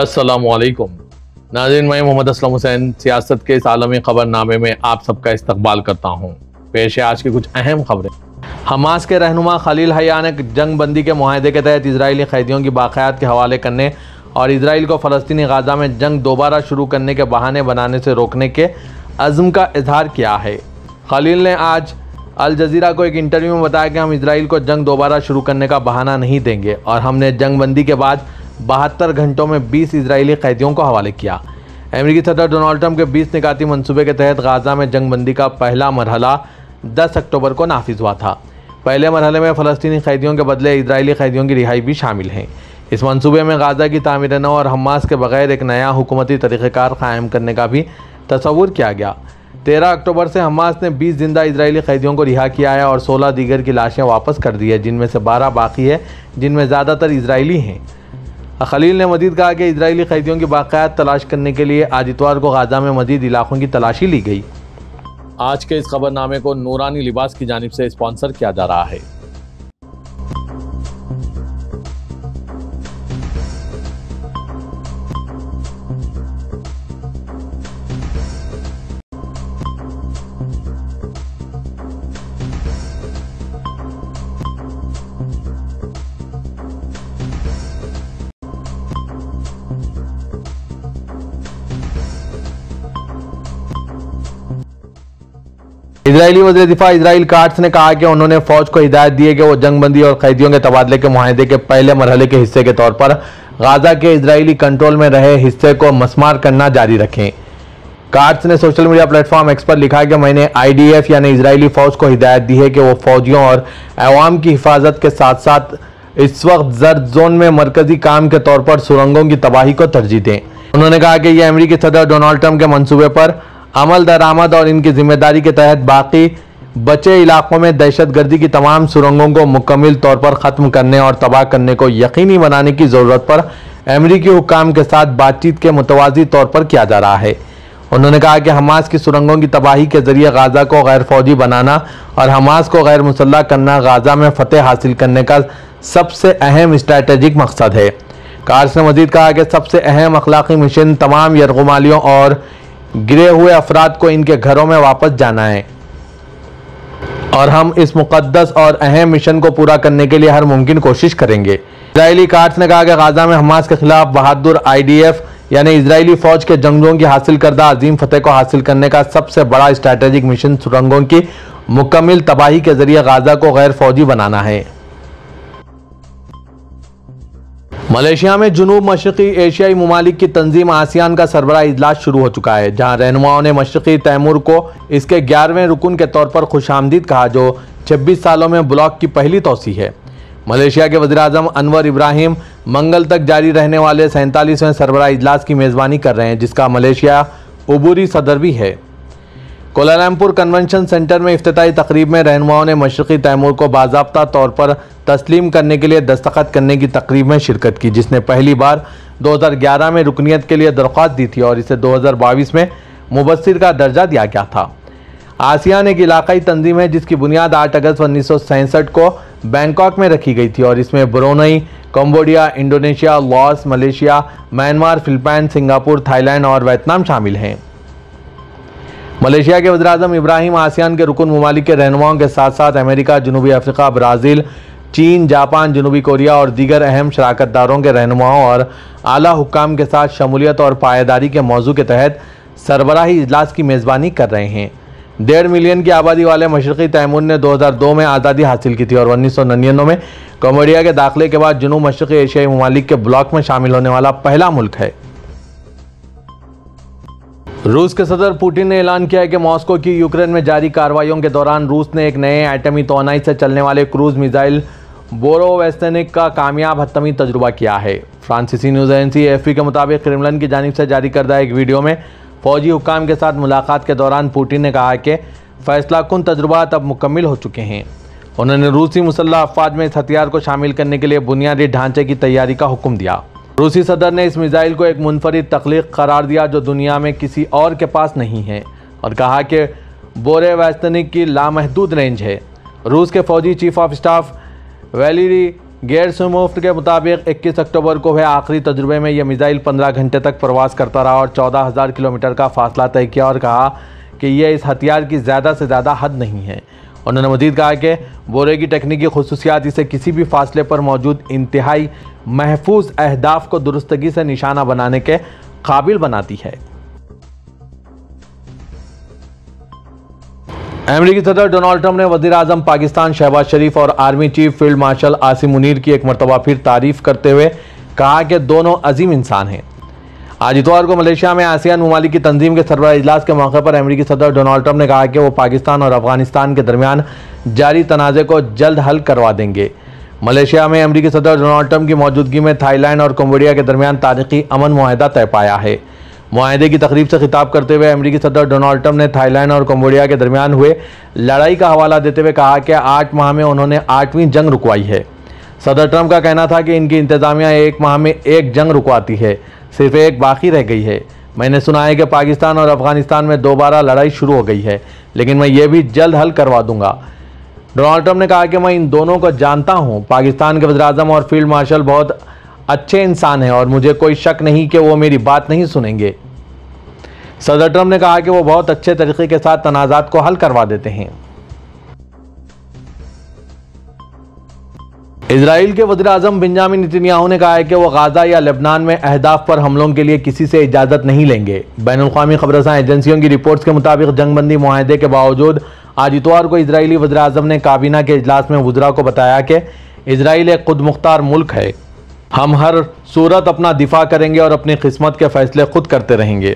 अस्सलामुअलैकुम नाज़रीन, मैं मोहम्मद असलम हुसैन सियासत के इस आलमी खबरनामे में आप सबका इस्तकबाल करता हूँ। पेश है आज की कुछ अहम खबरें। हमास के रहनुमा खलील हया ने जंग बंदी के मुआहदे के तहत इजरायली कैदियों की बाक़यात के हवाले करने और इसराइल को फ़लस्तीनी गाज़ा में जंग दोबारा शुरू करने के बहाने बनाने से रोकने के अज़्म का इजहार किया है। खलील ने आज अल जज़ीरा को एक इंटरव्यू में बताया कि हम इसराइल को जंग दोबारा शुरू करने का बहाना नहीं देंगे और हमने जंग बंदी के बाद 72 घंटों में 20 इजरायली कैदियों को हवाले किया। अमेरिकी सदर डोनाल्ड ट्रंप के 20 निकाती मंसूबे के तहत गाज़ा में जंग बंदी का पहला मरहला 10 अक्टूबर को नाफिज हुआ था। पहले मरहले में फ़लस्तीनी कैदियों के बदले इजरायली कैदियों की रिहाई भी शामिल हैं। इस मंसूबे में गाज़ा की तामीर नौ और हमास के बगैर एक नया हुकूमती तरीक़ेकार क़ायम करने का भी तस्वुर किया गया। 13 अक्टूबर से हमास ने 20 जिंदा इजरायली कैदियों को रिहा किया है और 16 दीगर की लाशें वापस कर दी है, जिनमें से 12 बाकी है, जिनमें ज़्यादातर इजरायली हैं। खलील ने मजीद कहा कि इजरायली कैदियों की बाक़यात तलाश करने के लिए आज इतवार को गाज़ा में मजीद इलाकों की तलाशी ली गई। आज के इस खबरनामे को नूरानी लिबास की जानिब से स्पॉन्सर किया जा रहा है। इजरायली वज़ीर दिफा इसराइल काट्स ने कहा कि उन्होंने फौज को हिदायत दी है कि वो जंगबंदी और कैदियों के तबादले के मुआहदे के पहले मरहले के हिस्से के तौर पर गाज़ा के इजरायली कंट्रोल में रहे हिस्से को मस्मार करना जारी रखें। काट्स ने सोशल मीडिया प्लेटफॉर्म एक्स पर लिखा कि मैंने IDF यानी इजरायली फौज को हिदायत दी है कि वो फौजियों और अवाम की हिफाजत के साथ साथ इस वक्त जर्द जोन में मरकजी काम के तौर पर सुरंगों की तबाही को तरजीह दें। उन्होंने कहा कि यह अमेरिकी सदर डोनाल्ड ट्रंप के मंसूबे पर अमल दरामद और इनकी जिम्मेदारी के तहत बाकी बचे इलाकों में दहशतगर्दी की तमाम सुरंगों को मुकम्मल तौर पर ख़त्म करने और तबाह करने को यकीनी बनाने की ज़रूरत पर अमेरिकी हुक्काम के साथ बातचीत के मुतवाज़ी तौर पर किया जा रहा है। उन्होंने कहा कि हमास की सुरंगों की तबाही के जरिए गाज़ा को गैर फौजी बनाना और हमास को गैर मुसल्लह करना गाज़ा में फतेह हासिल करने का सबसे अहम स्ट्रैटेजिक मकसद है। कार्स ने मजीद कहा कि सबसे अहम अखलाकी मिशन तमाम यरगुमालियों और गिरे हुए अफराद को इनके घरों में वापस जाना है और हम इस मुकद्दस और अहम मिशन को पूरा करने के लिए हर मुमकिन कोशिश करेंगे। इजरायली काट्स ने कहा कि गाज़ा में हमास के खिलाफ बहादुर IDF यानी इजरायली फौज के जंगजों की हासिल करदा अजीम फतेह को हासिल करने का सबसे बड़ा स्ट्रैटेजिक मिशन सुरंगों की मुकम्मल तबाही के जरिए गाज़ा को गैर फौजी बनाना है। मलेशिया में जुनूब मशरक़ी एशियाई ममालिक की तंजीम आसियान का सरबराह इजलास शुरू हो चुका है, जहाँ रहनुमाओं ने मशरक़ी तैमूर को इसके 11वें रुकन के तौर पर खुशामदीद कहा, जो 26 सालों में ब्लॉक की पहली तोसी है। मलेशिया के वज़ीर-ए-आज़म अनवर इब्राहिम मंगल तक जारी रहने वाले 47वें सरबराह इजलास की मेज़बानी कर रहे हैं, जिसका मलेशिया उबूरी सदर भी है। कोलालमपुर कन्वेंशन सेंटर में इफ्तिताई तकरीब में रहनुमाओं ने मशरक़ी तैमूर को बाज़ाब्ता तौर पर तस्लीम करने के लिए दस्तखत करने की तकरीब में शिरकत की, जिसने पहली बार 2011 में रुकनीत के लिए दरख्वास्त दी थी और इसे 2022 में मुबस्सिर का दर्जा दिया गया था। आसियान एक इलाकाई तंजीम है जिसकी बुनियाद 8 अगस्त 1967 को बैंकॉक में रखी गई थी और इसमें Brunei, Cambodia, Indonesia, Laos, Malaysia, Myanmar, Philippine, Singapore, Thailand और वियतनाम शामिल हैं। मलेशिया के वज़ीर-ए-आज़म इब्राहिम आसियान के रुकन ममालिक के रहनुमाओं के साथ साथ अमेरिका, जनूबी अफ्रीका, ब्राज़ील, चीन, जापान, जनूबी कोरिया और दीगर अहम शराकतदारों के रहनुमाओं और आला हुक्काम के साथ शमूलियत और पायेदारी के मौजू के तहत सरबराही इजलास की मेज़बानी कर रहे हैं। 1.5 मिलियन की आबादी वाले मशरक़ी तैमूर ने 2002 में आज़ादी हासिल की थी और 1999 में कंबोडिया के दाखिले के बाद जनूब मशरक़ी एशियाई ममालिक के ब्लॉक में शामिल होने वाला पहला मुल्क है। रूस के सदर पुतिन ने ऐलान किया है कि मॉस्को की यूक्रेन में जारी कार्रवाइयों के दौरान रूस ने एक नए एटमी तोनाई से चलने वाले क्रूज मिसाइल बोरोवेस्टेनिक का कामयाब हतमी तजुर्बा किया है। फ्रांसीसी न्यूज़ एजेंसी AFP के मुताबिक क्रेमलिन की जानिब से जारी करदा एक वीडियो में फौजी हुक्काम के साथ मुलाकात के दौरान पुतिन ने कहा कि फैसलाकुन तजुर्बात अब मुकम्मल हो चुके हैं। उन्होंने रूसी मुसल्लह अफवाज में इस हथियार को शामिल करने के लिए बुनियादी ढांचे की तैयारी का हुक्म दिया। रूसी सदर ने इस मिसाइल को एक मुनफरिद तख्लीक करार दिया जो दुनिया में किसी और के पास नहीं है और कहा कि बोरोवेस्टेनिक की लामहदूद रेंज है। रूस के फौजी चीफ ऑफ स्टाफ वैलेरी गेरसमुफ्त के मुताबिक 21 अक्टूबर को हुए आखिरी तजुर्बे में यह मिसाइल 15 घंटे तक प्रवास करता रहा और 14,000 किलोमीटर का फासला तय किया और कहा कि यह इस हथियार की ज़्यादा से ज़्यादा हद नहीं है। उन्होंने मज़ीद कहा कि बोरे की तकनीकी खुसूसियात इसे किसी भी फासले पर मौजूद इंतहाई महफूज अहदाफ को दुरुस्तगी से निशाना बनाने के काबिल बनाती है। अमेरिकी सदर डोनाल्ड ट्रंप ने वज़ीर आज़म पाकिस्तान शहबाज शरीफ और army chief field marshal Asim Munir की एक मरतबा फिर तारीफ करते हुए कहा कि दोनों अजीम इंसान हैं। आज इतवार को मलेशिया में आसियान ममालिक की तंजीम के सरबराह इजलास के मौके पर अमेरिकी सदर डोनाल्ड ट्रंप ने कहा कि वो पाकिस्तान और अफगानिस्तान के दरमियान जारी तनाज़े को जल्द हल करवा देंगे। मलेशिया में अमेरिकी सदर डोनाल्ड ट्रंप की मौजूदगी में थाईलैंड और कंबोडिया के दरमियान तारीखी अमन मुआहदा तय पाया है। मुआहदे की तकरीब से खिताब करते हुए अमेरिकी सदर डोनाल्ड ट्रंप ने थाईलैंड और कंबोडिया के दरमियान हुए लड़ाई का हवाला देते हुए कहा कि 8 माह में उन्होंने 8वीं जंग रुकवाई है। सदर ट्रंप का कहना था कि इनकी इंतजामिया 1 माह में 1 जंग रुकवाती है, सिर्फ एक बाकी रह गई है। मैंने सुना है कि पाकिस्तान और अफगानिस्तान में दोबारा लड़ाई शुरू हो गई है, लेकिन मैं ये भी जल्द हल करवा दूंगा। डोनाल्ड ट्रंप ने कहा कि मैं इन दोनों को जानता हूं। पाकिस्तान के वज़ीर-ए-आज़म और फील्ड मार्शल बहुत अच्छे इंसान हैं और मुझे कोई शक नहीं कि वो मेरी बात नहीं सुनेंगे। सदर ट्रंप ने कहा कि वो बहुत अच्छे तरीके के साथ तनाज़ात को हल करवा देते हैं। इजराइल के वज़ीर-ए-आज़म बेंजामिन नेतन्याहू ने कहा है कि वो गाज़ा या लेबनान में अहदाफ पर हमलों के लिए किसी से इजाज़त नहीं लेंगे। बैनुल-अक़वामी खबरसां एजेंसियों की रिपोर्ट्स के मुताबिक जंगबंदी मुआहदे के बावजूद आज इतवार को इजरायली वज़ीर-ए-आज़म ने काबीना के इजलास में वज़रा को बताया कि इजराइल एक खुद मुख्तार मुल्क है। हम हर सूरत अपना दिफा करेंगे और अपनी किस्मत के फैसले खुद करते रहेंगे।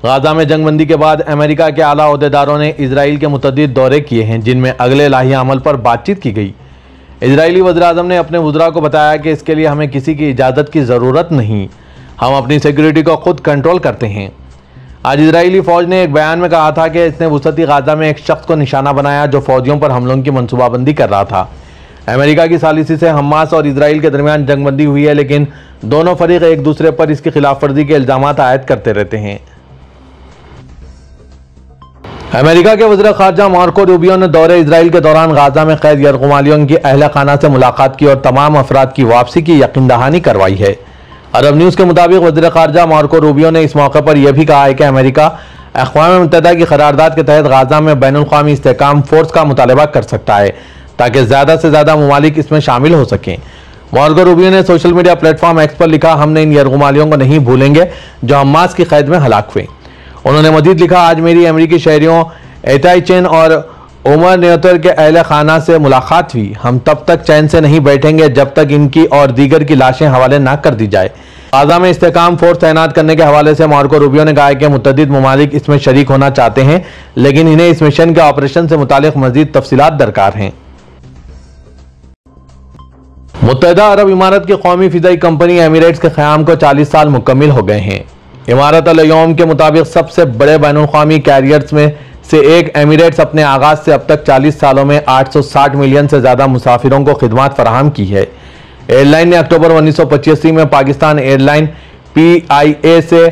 गाज़ा में जंगबंदी के बाद अमेरिका के आला ओहदेदारों ने इजराइल के मुतअद्दिद दौरे किए हैं, जिनमें अगले लाहिया अमल पर बातचीत की गई। इजरायली वज़ीर-ए-आज़म ने अपने वज़रा को बताया कि इसके लिए हमें किसी की इजाज़त की ज़रूरत नहीं, हम अपनी सिक्योरिटी को खुद कंट्रोल करते हैं। आज इजरायली फ़ौज ने एक बयान में कहा था कि इसने वसती गाज़ा में एक शख्स को निशाना बनाया जो फ़ौजियों पर हमलों की मनसूबाबंदी कर रहा था। अमेरिका की सालिसी से हमास और इजराइल के दरमियान जंगबंदी हुई है, लेकिन दोनों फरीक एक दूसरे पर इसकी खिलाफ वर्जी के इल्ज़ामात आयद करते रहते हैं। अमेरिका के वज़ीर ख़ारजा मार्को रूबियो ने दौरे इजराइल के दौरान गाज़ा में कैद यरगुमालियों की अहल खाना से मुलाकात की और तमाम अफराद की वापसी की यकीन दहानी करवाई है। अरब न्यूज़ के मुताबिक वज़ीर ख़ारजा मार्को रूबियो ने इस मौके पर यह भी कहा है कि अमेरिका अक़वाम मुत्तहिदा की करारदाद के तहत गाज़ा में बैनुल-अक़वामी इस्तेहकाम फोर्स का मुतालबा कर सकता है ताकि ज़्यादा से ज़्यादा ममालिक इसमें शामिल हो सकें। मार्को रूबियो ने सोशल मीडिया प्लेटफॉर्म एक्स पर लिखा, हमने इन यरगुमालियों को नहीं भूलेंगे जो हमास की कैद में हलाक हुए। उन्होंने मजीद लिखा, आज मेरी अमेरिकी शहरियों एताई चेन और उमर न्योतर के अहल खाना से मुलाकात हुई। हम तब तक चैन से नहीं बैठेंगे जब तक इनकी और दीगर की लाशें हवाले ना कर दी जाए। गाज़ा में इस्तेहकाम फोर्स तैनात करने के हवाले से मार्को रूबियो ने कहा कि मुतअद्दिद ममालिक इसमें शरीक होना चाहते हैं, लेकिन इन्हें इस मिशन के ऑपरेशन से मुतालिक मजीद तफसीलात दरकार हैं। मुत्तहिदा अरब इमारात की कौमी फ़िज़ाई कंपनी एमिरेट्स के क़याम को 40 साल मुकम्मिल हो गए हैं। इमारत अल-यौम के मुताबिक सबसे बड़े बैनुल-अक़वामी कैरियर्स में से एक एमिरेट्स अपने आगाज़ से अब तक 40 सालों में 860 मिलियन से ज़्यादा मुसाफिरों को खिदमत फराहम की है। एयरलाइन ने अक्टूबर 1985 में पाकिस्तान एयरलाइन PIA से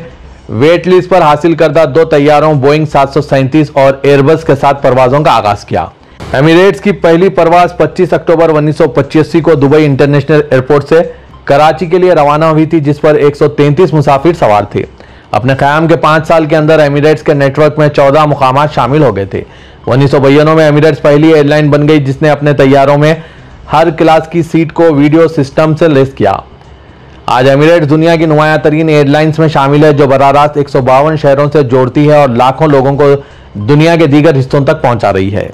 वेट लिस्ट पर हासिल करदा 2 तैयारों बोइंग 737 और एयरबस के साथ परवाज़ों का आगाज़ किया। एमिरेट्स की पहली परवाज़ 25 अक्टूबर 1985 को दुबई इंटरनेशनल एयरपोर्ट से कराची के लिए रवाना हुई थी, जिस पर 133 मुसाफिर सवार थे। अपने क़याम के 5 साल के अंदर एमिरेट्स के नेटवर्क में 14 मुकामात शामिल हो गए थे। 1992 में एमिरेट्स पहली एयरलाइन बन गई जिसने अपने तैयारों में हर क्लास की सीट को वीडियो सिस्टम से लैस किया। आज एमिरेट्स दुनिया की नुमायां तरीन एयरलाइंस में शामिल है, जो बराह रास्त 152 शहरों से जोड़ती है और लाखों लोगों को दुनिया के दीगर हिस्सों तक पहुंचा रही है।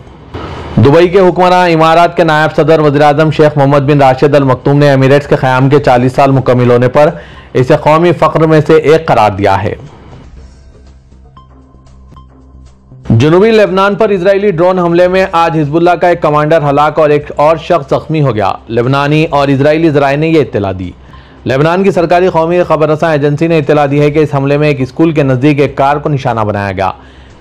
दुबई के हुक्मरान इमारात के नायब सदर वज़ीर-ए-आज़म शेख मोहम्मद बिन राशिद अल मक्तूम ने एमिरेट्स के क़याम के 40 साल मुकम्मिल होने पर इसे कौमी फ़ख्र में से एक करार दिया है। जनूबी लेबनान पर इजरायली ड्रोन हमले में आज हिजबुल्लाह का एक कमांडर हलाक और एक और शख्स जख्मी हो गया। लेबनानी और इजरायली ज़राए ने यह इत्तला दी। लेबनान की सरकारी कौमी खबरसां एजेंसी ने इत्तला दी है कि इस हमले में एक स्कूल के नज़दीक एक कार को निशाना बनाया गया।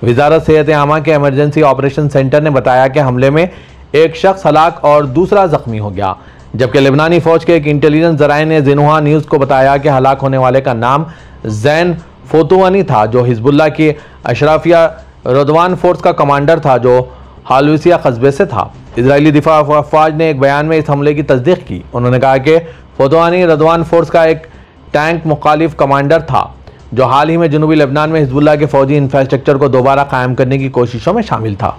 वज़ारत सेहत आमा के एमरजेंसी ऑपरेशन सेंटर ने बताया कि हमले में एक शख्स हलाक और दूसरा जख्मी हो गया, जबकि लेबनानी फ़ौज के एक इंटेलिजेंस ज़राए ने ज़िनुहा न्यूज़ को बताया कि हलाक होने वाले का नाम जैन फोतुवानी था, जो हिजबुल्लाह की अशराफिया रदवान फोर्स का कमांडर था, जो हालूसिया कस्बे से था। इजरायली दिफा अफवाज ने एक बयान में इस हमले की तस्दीक की। उन्होंने कहा कि फतवानी रदवान फोर्स का एक टैंक मुखालिफ कमांडर था जो हाल ही में जनूबी लेबनान में हिजबुल्लाह के फौजी इंफ्रास्ट्रक्चर को दोबारा कायम करने की कोशिशों में शामिल था।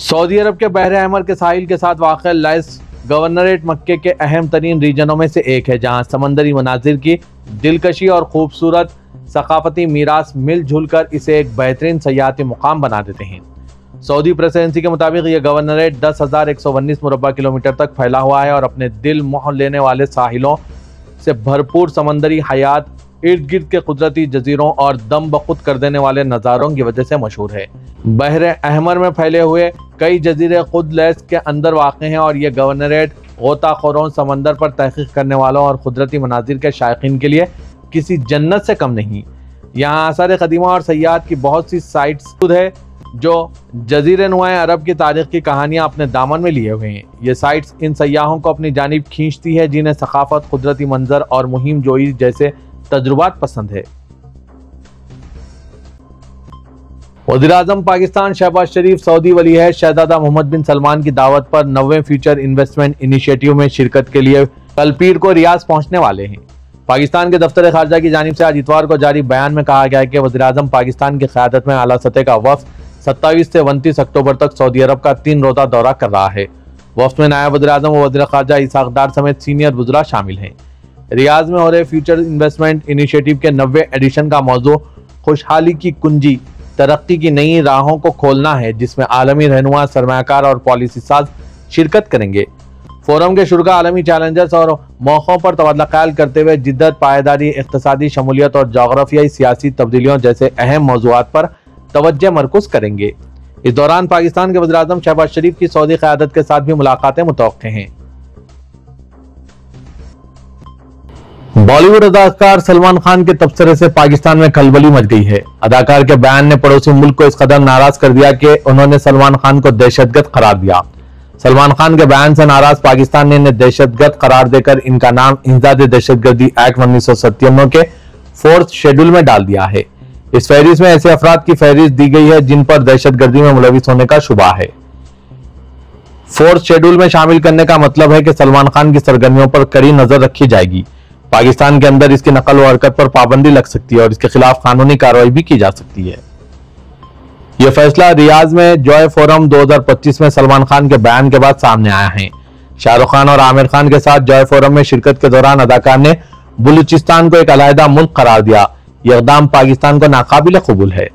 सऊदी अरब के बहर अहमर के साहिल के साथ वाक़ लैस गवर्नरेट मक्के के अहम तरीन रीजनों में से एक है, जहां समंदरी मनाजिर की दिलकशी और खूबसूरत सकाफती मीरास मिलजुल कर इसे एक बेहतरीन सयाहती मुकाम बना देते हैं। सऊदी प्रेसिडेंसी के मुताबिक यह गवर्नरेट 10,119 मुरब्बा किलोमीटर तक फैला हुआ है और अपने दिल मोह लेने वाले साहिलों से भरपूर समंदरी हयात, इर्द गिर्द के कुदरती जजीरों और दम बखुद कर देने वाले नज़ारों की वजह से मशहूर है। बहर अहमर में फैले हुए कई जजीरे खुद लैस के अंदर वाक़े हैं और यह गवर्नरेट गोताखोरों, समंदर पर तहकीक करने वालों और कुदरती मनाजिर के शायकीन के लिए किसी जन्नत से कम नहीं। यहाँ आसार कदीमा और सयाहत की बहुत सी साइट्स है जो जजीरे नुमाए अरब की तारीख की कहानियां अपने दामन में लिए हुए हैं। ये साइट्स इन सयाहों को अपनी जानिब खींचती है जिन्हें सकाफत, कुदरती मंजर और मुहिम जोई जैसे तजुर्बात पसंद है। वज़ीर-ए-आज़म पाकिस्तान शहबाज शरीफ सऊदी वली-ए-अहद शहजादा मोहम्मद बिन सलमान की दावत पर 90वें फ्यूचर इन्वेस्टमेंट इनिशिएटिव में शिरकत के लिए कल पीर को रियाज पहुंचने वाले हैं। पाकिस्तान के दफ्तर खारजा की जानिब से आज इतवार को जारी बयान में कहा गया है कि वज़ीर-ए-आज़म पाकिस्तान की क़यादत में आला सतह का वफ़द 27 से 29 अक्टूबर तक सऊदी अरब का 3 रोज़ा दौरा कर रहा है। वफ़द में नायब वज़ीर-ए-आज़म व वज़ीर ख़ारजा इसाक़ डार समेत सीनियर वज़रा शामिल हैं। रियाज में हो रहे फ्यूचर इन्वेस्टमेंट इनिशिएटिव के 90वें एडिशन का मौजू खुशहाली की कुंजी, तरक्की की नई राहों को खोलना है, जिसमें आलमी रहनुमा, सरमायाकार और पॉलिसी साज शिरकत करेंगे। फोरम के शुरा आलमी चैलेंजर्स और मौक़ों पर तबादला ख्याल करते हुए जिद्दत, पायदारी, इक़्तिसादी शमूलियत और जोग्राफियाई सियासी तब्दीलियों जैसे अहम मौज़ूआत पर तवज्जो मरकूज़ करेंगे। इस दौरान पाकिस्तान के वज़ीर-ए-आज़म शहबाज शरीफ की सऊदी क़यादत के साथ भी मुलाकातें मुतवक्किल हैं। बॉलीवुड अदाकार सलमान खान के तबसरे से पाकिस्तान में खलबली मच गई है। अदाकार के बयान ने पड़ोसी मुल्क को इस कदर नाराज कर दिया कि उन्होंने सलमान खान को दहशतगर्द करार दिया। सलमान खान के बयान से नाराज पाकिस्तान ने इन्हें दहशतगर्द करार देकर इनका नाम इंसदाद दहशतगर्दी एक्ट 1997 के 4th शेड्यूल में डाल दिया है। इस फहरिस्त में ऐसे अफराद की फहरिस्त दी गई है जिन पर दहशतगर्दी में मुलविस होने का शुबा है। 4th शेड्यूल में शामिल करने का मतलब है कि सलमान खान की सरगर्मियों पर कड़ी नजर रखी जाएगी। पाकिस्तान के अंदर इसकी नकल व हरकत पर पाबंदी लग सकती है और इसके खिलाफ कानूनी कार्रवाई भी की जा सकती है। यह फैसला रियाज में जॉय फोरम 2025 में सलमान खान के बयान के बाद सामने आया है। शाहरुख खान और आमिर खान के साथ जॉय फोरम में शिरकत के दौरान अदाकार ने बलूचिस्तान को एक अलहदा मुल्क करार दिया। यह इक़दाम पाकिस्तान को नाकाबिल कबूल है।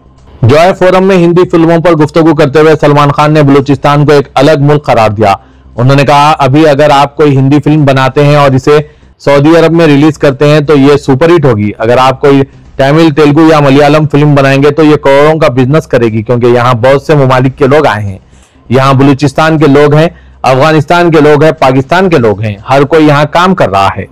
जॉय फोरम में हिंदी फिल्मों पर गुफ्तगू करते हुए सलमान खान ने बलूचिस्तान को एक अलग मुल्क करार दिया। उन्होंने कहा, अभी अगर आप कोई हिंदी फिल्म बनाते हैं और इसे सऊदी अरब में रिलीज करते हैं तो ये सुपरहिट होगी। अगर आप कोई तमिल, तेलुगु या मलयालम फिल्म बनाएंगे तो ये करोड़ों का बिजनेस करेगी, क्योंकि यहाँ बहुत से ममालिक के लोग आए हैं। यहाँ बलूचिस्तान के लोग हैं, अफगानिस्तान के लोग हैं, पाकिस्तान के लोग हैं, हर कोई यहाँ काम कर रहा है।